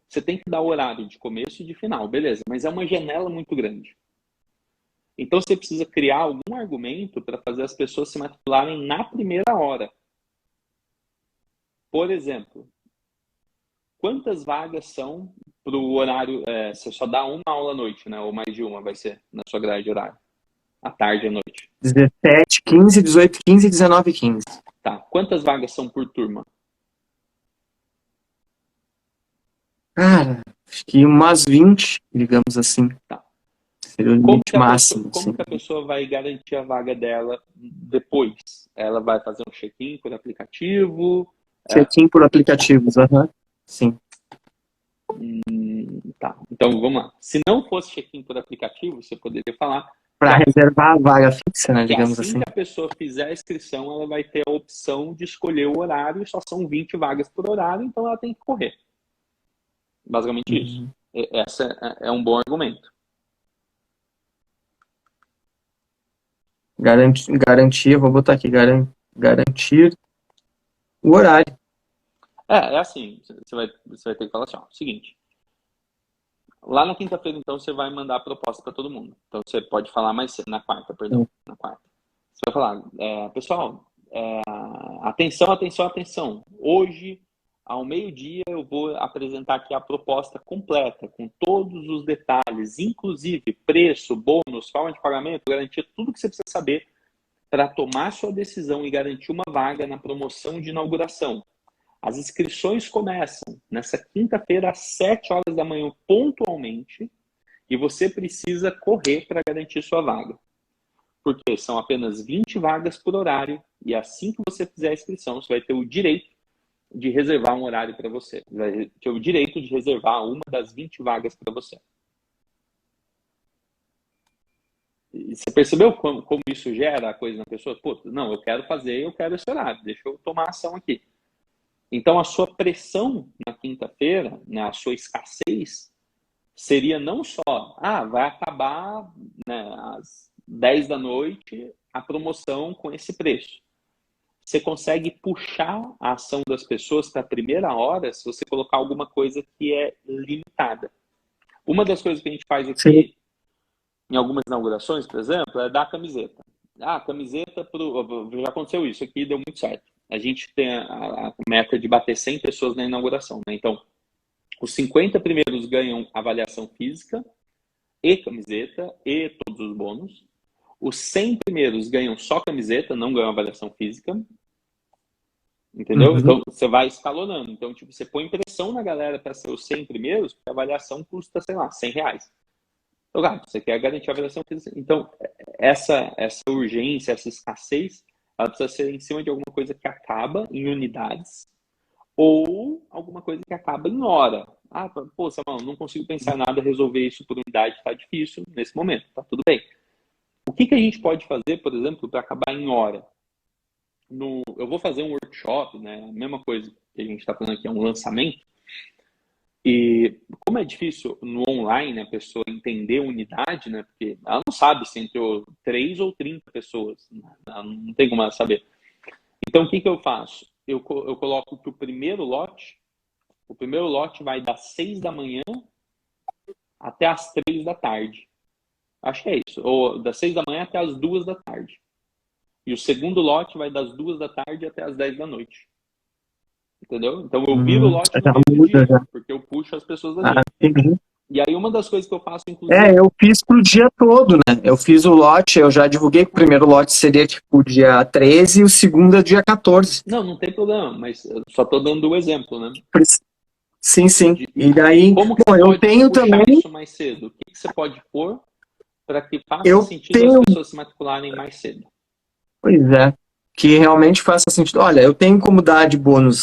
Você tem que dar o horário de começo e de final, beleza, mas é uma janela muito grande. Então você precisa criar algum argumento para fazer as pessoas se matricularem na primeira hora. Por exemplo, quantas vagas são para o horário? Você só dá uma aula à noite, né? Ou mais de uma vai ser na sua grade horária? À tarde e à noite. 17, 15, 18, 15 e 19, 15. Tá. Quantas vagas são por turma? Cara, acho que umas 20, digamos assim. Tá. Seria o limite máximo. Como que a pessoa vai garantir a vaga dela depois? Ela vai fazer um check-in por aplicativo? Check-in por aplicativos, sim. Tá, então vamos lá. Se não fosse check-in por aplicativo, você poderia falar... Para reservar a vaga fixa, né, digamos assim. Que a pessoa fizer a inscrição, ela vai ter a opção de escolher o horário, e só são 20 vagas por horário, então ela tem que correr. Basicamente isso. Esse é um bom argumento. Garantir, vou botar aqui, garantir o horário. É assim, você vai ter que falar assim, ó, seguinte, lá na quinta-feira, então, você vai mandar a proposta para todo mundo. Então, você pode falar mais cedo, na quarta. Você vai falar, pessoal, atenção. Hoje, ao meio-dia, eu vou apresentar aqui a proposta completa, com todos os detalhes, inclusive preço, bônus, forma de pagamento, garantia, tudo que você precisa saber para tomar sua decisão e garantir uma vaga na promoção de inauguração. As inscrições começam nessa quinta-feira às 7 horas da manhã, pontualmente, e você precisa correr para garantir sua vaga. Porque são apenas 20 vagas por horário, e assim que você fizer a inscrição, você vai ter o direito de reservar um horário para você. Vai ter o direito de reservar uma das 20 vagas para você. E você percebeu como isso gera a coisa na pessoa? Pô, não, eu quero esse horário, deixa eu tomar ação aqui. Então, a sua pressão na quinta-feira, né, a sua escassez, seria não só, vai acabar, né, às 10 da noite a promoção com esse preço. Você consegue puxar a ação das pessoas para a primeira hora se você colocar alguma coisa que é limitada. Uma das coisas que a gente faz aqui, em algumas inaugurações, por exemplo, é dar a camiseta. Camiseta, já aconteceu isso aqui, deu muito certo. A gente tem a meta de bater 100 pessoas na inauguração, né? Então, os 50 primeiros ganham avaliação física e camiseta e todos os bônus. Os 100 primeiros ganham só camiseta, não ganham avaliação física. Entendeu? Uhum. Então, você vai escalonando. Então, tipo, você põe pressão na galera para ser os 100 primeiros, porque a avaliação custa, sei lá, R$100. Então, você quer garantir a avaliação física. Então, essa urgência, essa escassez, ela precisa ser em cima de alguma coisa que acaba em unidades ou alguma coisa que acaba em hora. Pô, Samuel, não consigo pensar em nada, resolver isso por unidade está difícil nesse momento, tá tudo bem. O que a gente pode fazer, por exemplo, para acabar em hora? Eu vou fazer um workshop, né? A mesma coisa que a gente está falando aqui, é um lançamento. E como é difícil no online a pessoa entender unidade, né? Porque ela não sabe se entrou 3 ou 30 pessoas. Ela não tem como ela saber. Então, o que eu faço? Eu coloco que o primeiro lote vai das 6 da manhã até as 3 da tarde. Acho que é isso. Ou das 6 da manhã até as 2 da tarde. E o segundo lote vai das 2 da tarde até as 10 da noite. Entendeu? Então eu viro o lote no meio do dia, porque eu puxo as pessoas dali. E aí uma das coisas que eu faço, inclusive... Eu fiz pro dia todo, né? Eu fiz o lote, eu já divulguei que o primeiro lote seria tipo dia 13 e o segundo é dia 14. Não tem problema, mas eu só tô dando o exemplo, né? Sim, sim. De E daí, como que bom, você eu pode tenho puxar também, isso mais cedo? O que que você pode pôr para que faça eu sentido as tenho, pessoas se matricularem mais cedo? pois é, que realmente faça sentido. Olha, eu tenho como dar de bônus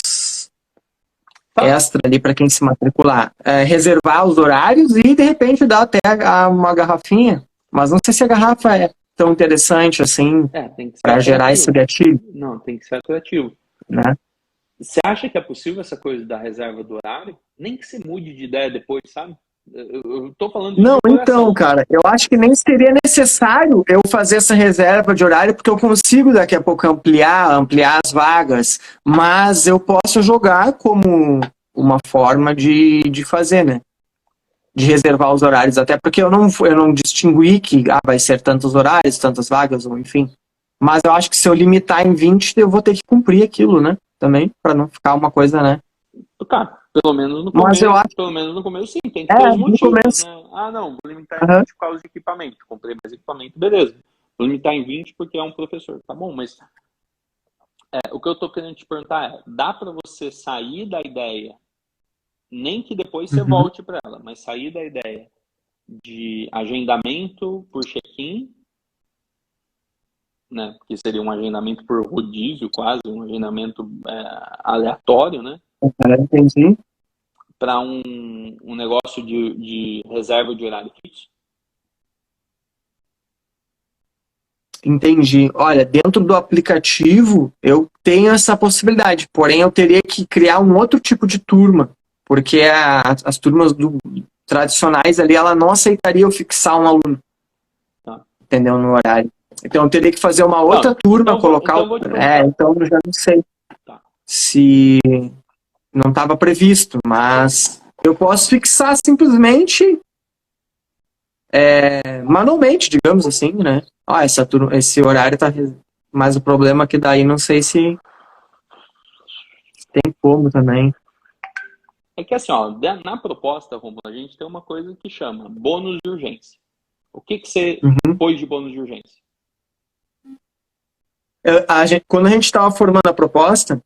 Tá. extra ali para quem se matricular, reservar os horários e de repente dar até uma garrafinha, mas não sei se a garrafa é tão interessante assim Tem que ser para gerar esse atrativo. gatilho, Não, tem que ser atrativo. né? Você acha que é possível essa coisa da reserva do horário? Nem que você mude de ideia depois, sabe? Eu tô falando de Não, então, coração. cara, eu acho que nem seria necessário eu fazer essa reserva de horário, porque eu consigo daqui a pouco ampliar as vagas, mas eu posso jogar como uma forma de fazer, né? De reservar os horários, até porque eu não distingui que vai ser tantos horários, tantas vagas, ou enfim. Mas eu acho que se eu limitar em 20, eu vou ter que cumprir aquilo, né? Também, para não ficar uma coisa, né? Cara, pelo menos no Mas eu começo, acho sim, tem que ter os no motivos, começo. né? Ah, não, vou limitar em Aham. 20 por causa de equipamento. Comprei mais equipamento, beleza. Vou limitar em 20 porque é um professor. Tá bom, mas o que eu tô querendo te perguntar é, dá para você sair da ideia, nem que depois você Uhum. volte para ela, mas sair da ideia de agendamento por check-in, né? Que seria um agendamento por rodízio, quase, um agendamento aleatório, né? Entendi. Para um negócio de reserva de horário fixo? Entendi. Olha, dentro do aplicativo eu tenho essa possibilidade, porém eu teria que criar um outro tipo de turma, porque as turmas tradicionais ali, ela não aceitaria eu fixar um aluno, Tá. entendeu, no horário. Então eu teria que fazer uma outra turma, então vou te perguntar. então eu já não sei Tá. se não estava previsto, mas eu posso fixar simplesmente manualmente, digamos assim, né? Esse horário tá. Mas o problema é que daí não sei se tem como também. É que assim, ó, na proposta, Romulo, a gente tem uma coisa que chama bônus de urgência. O que você pôs de bônus de urgência? Quando a gente estava formando a proposta,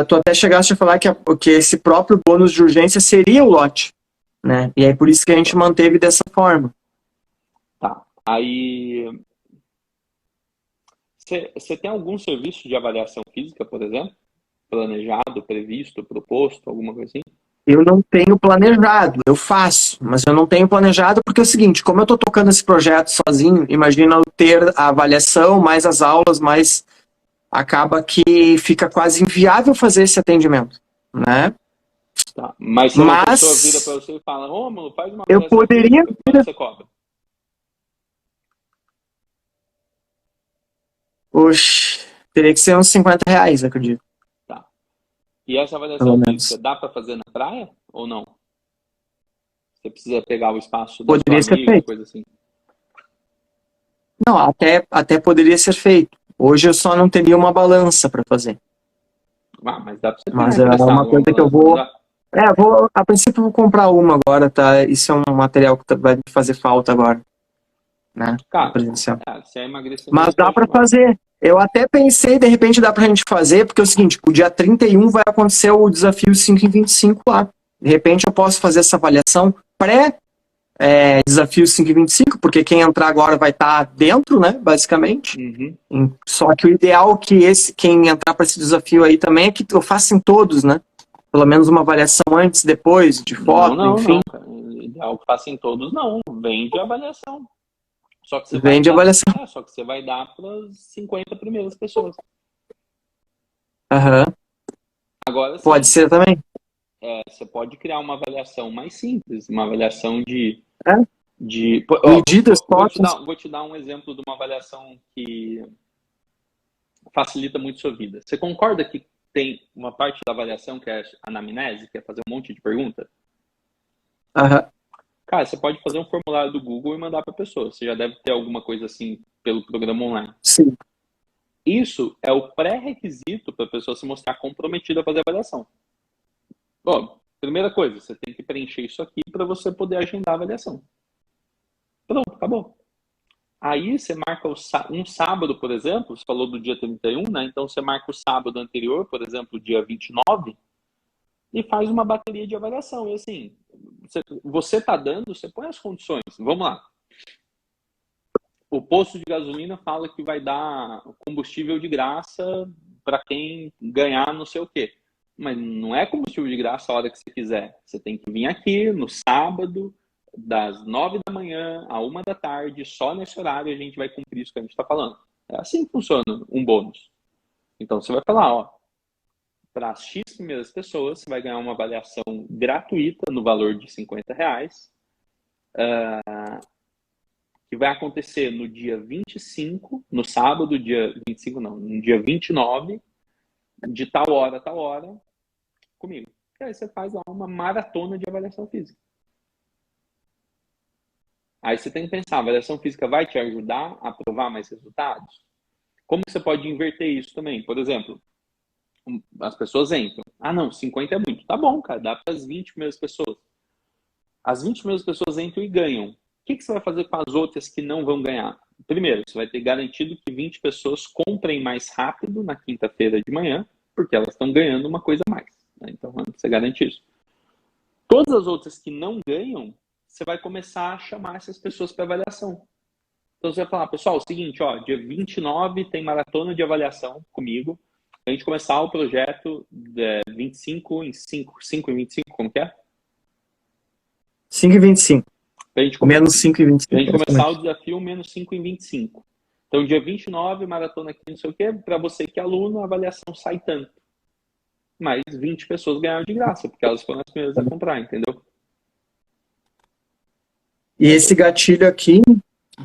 tu até chegaste a falar que esse próprio bônus de urgência seria o lote, né? E aí por isso que a gente manteve dessa forma. Tá. Aí, você tem algum serviço de avaliação física, por exemplo? Planejado, previsto, proposto, alguma coisa assim? Eu não tenho planejado, eu faço, mas eu não tenho planejado porque é o seguinte, como eu estou tocando esse projeto sozinho, imagina eu ter a avaliação, mais as aulas, mais acaba que fica quase inviável fazer esse atendimento, né? Tá. Mas se uma pessoa vira para você e fala, Rômulo, faz uma eu avaliação poderia física, quanto você cobra? Oxe, teria que ser uns R$ 50, acredito, Tá. E essa pelo avaliação menos. física dá para fazer na praia ou não? Você precisa pegar o espaço da sua Poderia ser amiga, feito. coisa assim. Não, até poderia ser feito. Hoje eu só não teria uma balança para fazer. Mas dá para você Mas pegar é uma emprestado uma coisa que eu balança, não dá? a princípio eu vou comprar uma agora, tá? Isso é um material que vai me fazer falta agora, né? No Cara, presencial. se é emagrecer Mas mesmo, dá pode para levar. fazer. Eu até pensei, de repente dá pra gente fazer, porque é o seguinte, o dia 31 vai acontecer o desafio 5 em 25 lá. De repente eu posso fazer essa avaliação pré-desafio 5 em 25, porque quem entrar agora vai estar dentro, né, basicamente. Uhum. Só que o ideal é que quem entrar para esse desafio aí também é que eu faça em todos, né? Pelo menos uma avaliação antes, depois, de foto, enfim. Não, cara. Ideal que faça em todos, não. Vende a avaliação. Só que você vai Vende a dar, avaliação. só que você vai dar para as 50 primeiras pessoas. Aham. Agora Pode sim, ser também. você pode criar uma avaliação mais simples, uma avaliação de É. ó, Medidas, fotos. vou te dar um exemplo de uma avaliação que facilita muito sua vida. Você concorda que tem uma parte da avaliação que é a anamnese, que é fazer um monte de perguntas? Aham. Cara, você pode fazer um formulário do Google e mandar para a pessoa. Você já deve ter alguma coisa assim pelo programa online. Sim. Isso é o pré-requisito para a pessoa se mostrar comprometida a fazer a avaliação. Bom, Primeira coisa, você tem que preencher isso aqui para você poder agendar a avaliação. Pronto, acabou. Aí você marca um sábado, por exemplo, você falou do dia 31, né? Então você marca o sábado anterior, por exemplo, dia 29, e faz uma bateria de avaliação. E assim, você está dando, você põe as condições. Vamos lá. O posto de gasolina fala que vai dar combustível de graça para quem ganhar não sei o quê. Mas não é combustível de graça a hora que você quiser. Você tem que vir aqui no sábado, das 9 da manhã à 1 da tarde, só nesse horário a gente vai cumprir isso que a gente está falando. É assim que funciona um bônus. Então você vai falar, ó, para as X primeiras pessoas, você vai ganhar uma avaliação gratuita no valor de R$50, que vai acontecer no dia 25, no sábado, dia 25 não, no dia 29, de tal hora a tal hora, comigo. E aí você faz lá uma maratona de avaliação física. Aí você tem que pensar, a avaliação física vai te ajudar a provar mais resultados? Como que você pode inverter isso também? Por exemplo, as pessoas entram. Ah, não, 50 é muito. Tá bom, cara, dá para as 20 primeiras pessoas. As 20 primeiras pessoas entram e ganham. O que você vai fazer com as outras que não vão ganhar? Primeiro, você vai ter garantido que 20 pessoas comprem mais rápido na quinta-feira de manhã, porque elas estão ganhando uma coisa a mais. Né? Então, você garante isso. Todas as outras que não ganham, você vai começar a chamar essas pessoas para avaliação. Então, você vai falar, pessoal, é o seguinte, ó, dia 29 tem maratona de avaliação comigo. A gente começar o projeto 25 em 5 em 25, como que é? 5 e 25. Menos 5 e 25. Pra gente começar o desafio menos 5 em 25. Então, dia 29, maratona aqui, não sei o quê, para você que é aluno, a avaliação sai tanto. Mas 20 pessoas ganharam de graça, porque elas foram as primeiras a comprar, entendeu? E esse gatilho aqui,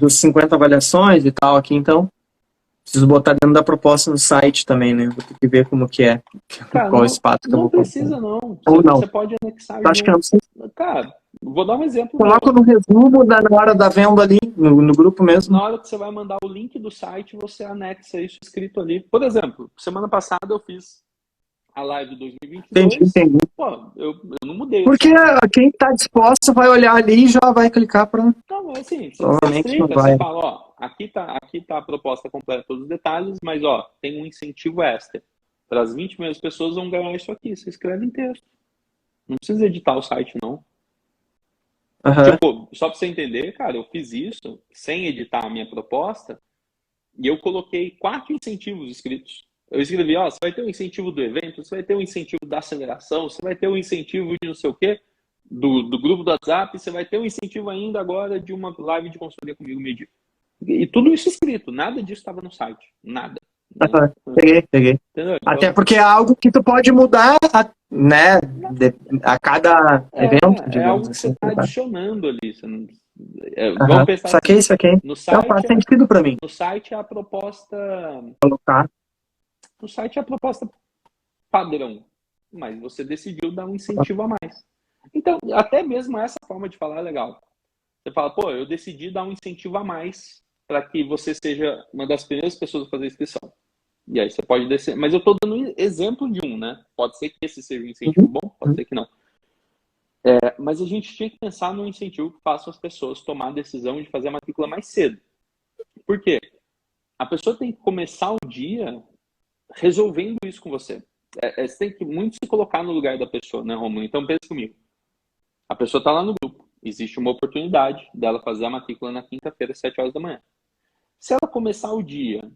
dos 50 avaliações e tal aqui, então, preciso botar dentro da proposta no site também, né? Vou ter que ver como que é. Cara, qual espaço que eu vou não precisa, não. Ou não. Você pode anexar Acho que não precisa. Cara, vou dar um exemplo. Coloca no resumo na hora da venda ali, no grupo mesmo. Na hora que você vai mandar o link do site, você anexa isso escrito ali. Por exemplo, semana passada eu fiz a live 2022. Entendi. Pô, eu não mudei. Porque quem está disposto vai olhar ali e já vai clicar para... Não, é assim, Provavelmente você não vai. você fala, ó, aqui tá a proposta completa, todos os detalhes, mas ó, tem um incentivo extra. Para as 20 primeiras pessoas vão ganhar isso aqui. Você escreve em texto. Não precisa editar o site, não. Uhum. Tipo, só para você entender, cara, eu fiz isso sem editar a minha proposta e eu coloquei 4 incentivos escritos. Eu escrevi, ó, você vai ter um incentivo do evento, você vai ter um incentivo da aceleração, você vai ter um incentivo de não sei o quê, do grupo do WhatsApp, você vai ter um incentivo ainda agora de uma live de consultoria comigo meio-dia. E tudo isso escrito, nada disso estava no site, nada. Peguei. Entendeu? Então, até porque é algo que tu pode mudar, né, a cada evento, é digamos algo que assim. você está adicionando ali. Você não, vamos pensar Saquei. no Não site. faz sentido para mim. No site é a proposta. Colocar. No site é a proposta padrão, mas você decidiu dar um incentivo a mais. Então, até mesmo essa forma de falar é legal. Você fala, pô, eu decidi dar um incentivo a mais para que você seja uma das primeiras pessoas a fazer a inscrição. E aí você pode descer. Mas eu estou dando um exemplo de um, né? Pode ser que esse seja um incentivo bom, pode ser que não. Mas a gente tinha que pensar num incentivo que faça as pessoas tomar a decisão de fazer a matrícula mais cedo. Por quê? A pessoa tem que começar o dia resolvendo isso com você. Você tem que muito se colocar no lugar da pessoa, né, Romulo? Então pensa comigo. A pessoa está lá no grupo. Existe uma oportunidade dela fazer a matrícula na quinta-feira, às 7 horas da manhã. Se ela começar o dia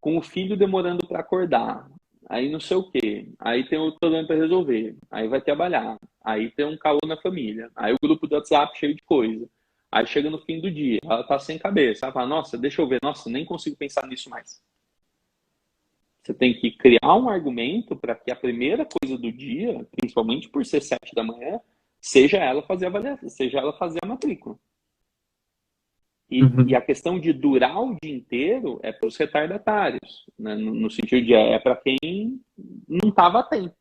com o filho demorando para acordar, aí não sei o quê, aí tem outro problema para resolver, aí vai trabalhar, aí tem um caô na família, aí o grupo do WhatsApp cheio de coisa, aí chega no fim do dia, ela tá sem cabeça, ela fala, nossa, deixa eu ver, nossa, nem consigo pensar nisso mais. Você tem que criar um argumento para que a primeira coisa do dia, principalmente por ser 7 da manhã, seja ela fazer a avaliação, seja ela fazer a matrícula. E a questão de durar o dia inteiro é para os retardatários, né? No sentido de para quem não estava atento.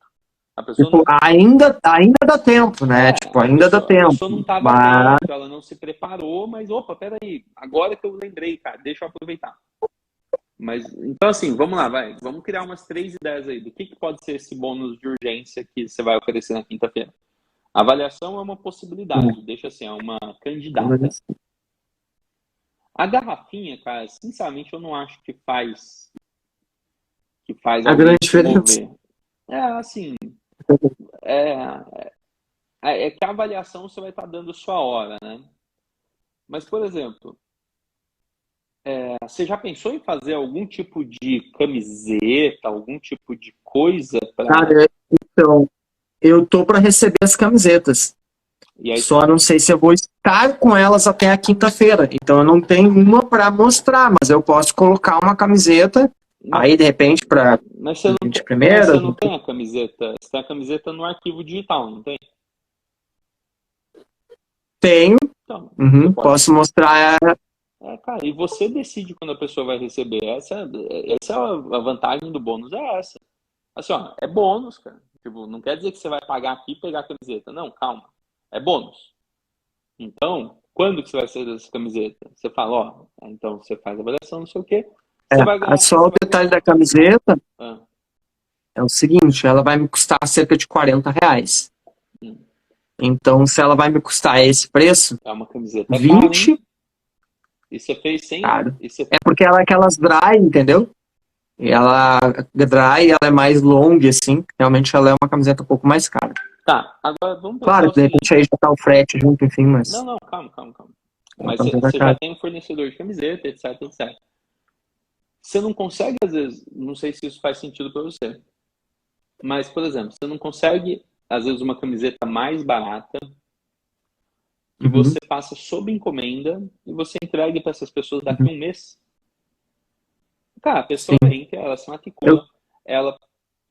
A pessoa tipo, não... ainda dá tempo, né? Ainda dá tempo. A pessoa não estava atento, ela não se preparou, mas opa, peraí, agora que eu lembrei, cara, deixa eu aproveitar. Mas, então assim, vamos lá, vamos criar umas 3 ideias aí do que pode ser esse bônus de urgência que você vai oferecer na quinta-feira. A avaliação é uma possibilidade, deixa assim, é uma candidata. A garrafinha, cara, sinceramente eu não acho que faz A alguém grande se diferença. mover. É assim, é que a avaliação você vai estar dando sua hora, né? Mas, por exemplo, você já pensou em fazer algum tipo de camiseta, algum tipo de coisa para... Cara, então, eu tô para receber as camisetas. E aí, Só não sei se eu vou estar com elas até a quinta-feira. Então eu não tenho uma para mostrar, mas eu posso colocar uma camiseta aí de repente para mas você não, 20 mas primeiras. você não tem a camiseta, você tem a camiseta no arquivo digital, não tem? Tenho, Então, você pode. posso mostrar. Cara, e você decide quando a pessoa vai receber. Essa é a vantagem do bônus, é essa. Assim, ó, é bônus, cara. Tipo, não quer dizer que você vai pagar aqui e pegar a camiseta. Não, calma. É bônus. Então, quando que você vai receber essa camiseta? Você fala, ó, então você faz a avaliação, não sei o quê. Você vai ganhar. Só o detalhe da camiseta é o seguinte, ela vai me custar cerca de R$40. Então, se ela vai me custar esse preço, É uma camiseta 20, cara, hein? E você fez sem... cara. É porque ela é aquelas dry, entendeu? E ela dry, ela é mais long, assim. Realmente ela é uma camiseta um pouco mais cara. Tá, agora vamos pensar Claro, o de repente aí já tá o frete junto, enfim, mas... Não, calma. Mas você já tem um fornecedor de camiseta, etc. Você não consegue, às vezes, não sei se isso faz sentido para você, mas, por exemplo, você não consegue, às vezes, uma camiseta mais barata que você passa sob encomenda e você entregue para essas pessoas daqui a um mês. Cara, a pessoa entra, ela se matricula, ela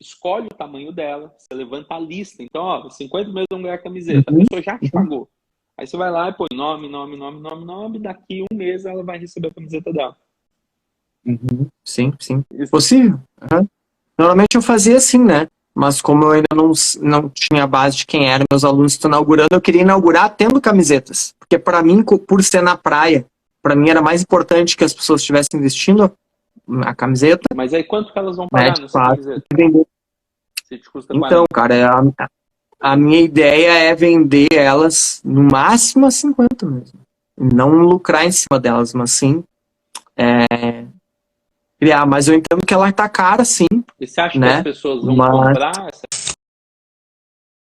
escolhe o tamanho dela, você levanta a lista. Então, ó, 50 meses vão ganhar a camiseta, a pessoa já te pagou. Aí você vai lá e põe nome, daqui um mês ela vai receber a camiseta dela. Sim. Possível. Normalmente eu fazia assim, né? Mas como eu ainda não tinha a base de quem eram meus alunos que estão inaugurando, eu queria inaugurar tendo camisetas. Porque para mim, por ser na praia, para mim era mais importante que as pessoas estivessem vestindo a camiseta. Mas aí quanto que elas vão pagar nessa camiseta? Se te custa 40. Então, cara, a minha ideia é vender elas no máximo a 50 mesmo. Não lucrar em cima delas, mas sim criar. Mas eu entendo que ela tá cara, sim. E você acha né? que as pessoas vão comprar essa